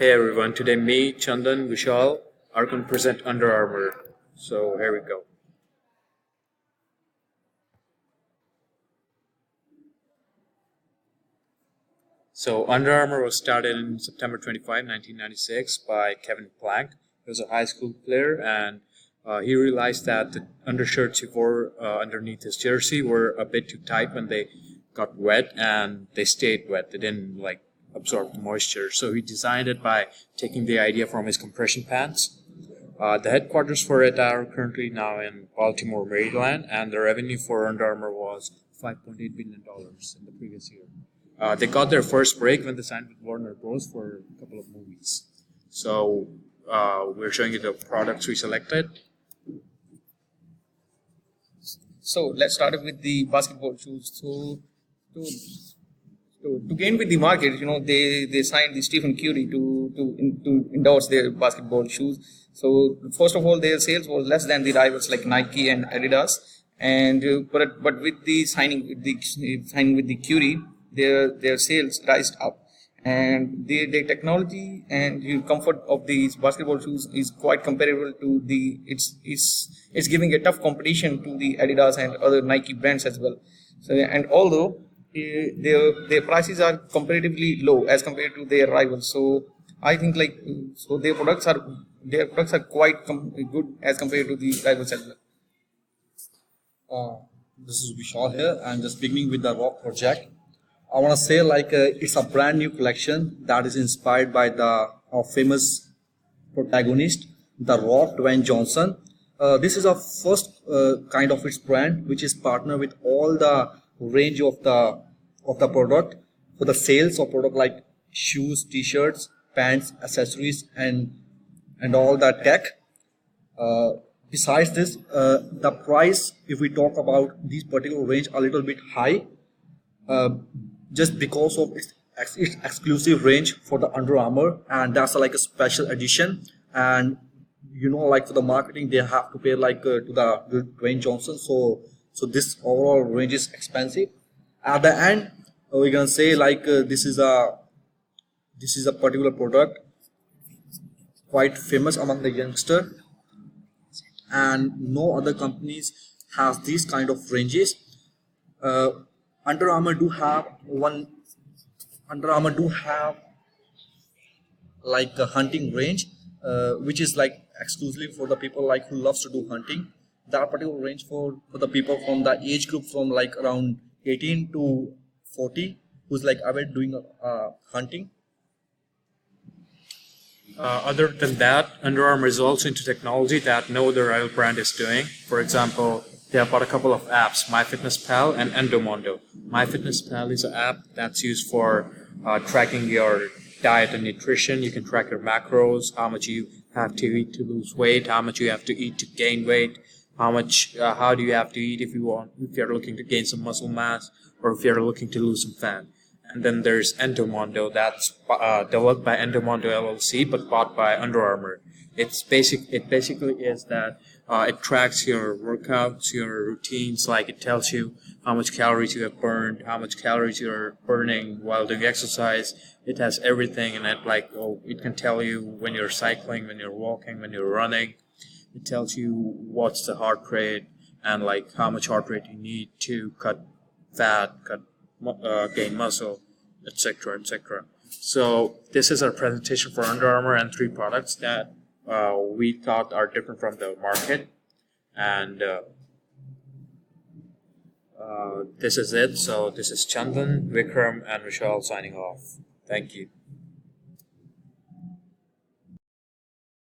Hey everyone, today me, Chandan, Vishal are going to present Under Armour. So here we go. So Under Armour was started in September 25, 1996 by Kevin Plank. He was a high school player and he realized that the undershirts he wore underneath his jersey were a bit too tight when they got wet and they stayed wet. They didn't absorb the moisture. So he designed it by taking the idea from his compression pants. The headquarters for it are currently now in Baltimore, Maryland, and the revenue for Under Armour was $5.8 billion in the previous year. They got their first break when they signed with Warner Bros. For a couple of movies. So we're showing you the products we selected. So let's start with the basketball shoes. To, to gain with the market, they signed the Stephen Curry to endorse their basketball shoes. So first of all, their sales was less than the rivals like Nike and Adidas. And but with the signing with the Curry, their sales rised up. And the technology and the comfort of these basketball shoes is quite comparable to it's giving a tough competition to the Adidas and other Nike brands as well. So and although their prices are comparatively low as compared to their rivals, so I think their products are quite good as compared to the rivals as well. This is Vishal here. I'm just beginning with the Rock project. I want to say it's a brand new collection that is inspired by our famous protagonist, the Rock Dwayne Johnson. This is our first kind of its brand, which is partner with all the range of the product for the sales of product like shoes, t-shirts, pants, accessories, and all that tech. Besides this, the price, if we talk about these particular range, a little bit high, just because of its exclusive range for the Under Armour, and that's like a special edition. And for the marketing, they have to pay to the Dwayne Johnson. So this overall range is expensive. At the end, we're gonna say this is a particular product quite famous among the youngster, and no other companies has these kind of ranges. Under Armour do have a hunting range, which is exclusively for the people who loves to do hunting. That particular range for the people from the age group from around 18 to 40 who's avid doing hunting. Other than that, Under Armour is also into technology that no other rival brand is doing. For example, they have bought a couple of apps, MyFitnessPal and Endomondo. MyFitnessPal is an app that's used for tracking your diet and nutrition. You can track your macros, how much you have to eat to lose weight, how much you have to eat to gain weight, how do you have to eat if you're looking to gain some muscle mass or if you're looking to lose some fat. And then there's Endomondo, that's developed by Endomondo LLC but bought by Under Armour. It basically is that it tracks your workouts, your routines, it tells you how much calories you have burned, how much calories you're burning while doing exercise. It has everything in it, it can tell you when you're cycling, when you're walking, when you're running. It tells you what's the heart rate and how much heart rate you need to cut fat, gain muscle, etc., etc. So this is our presentation for Under Armour and 3 products that we thought are different from the market, and this is it. So this is Chandan, Vikram, and Vishal signing off. Thank you.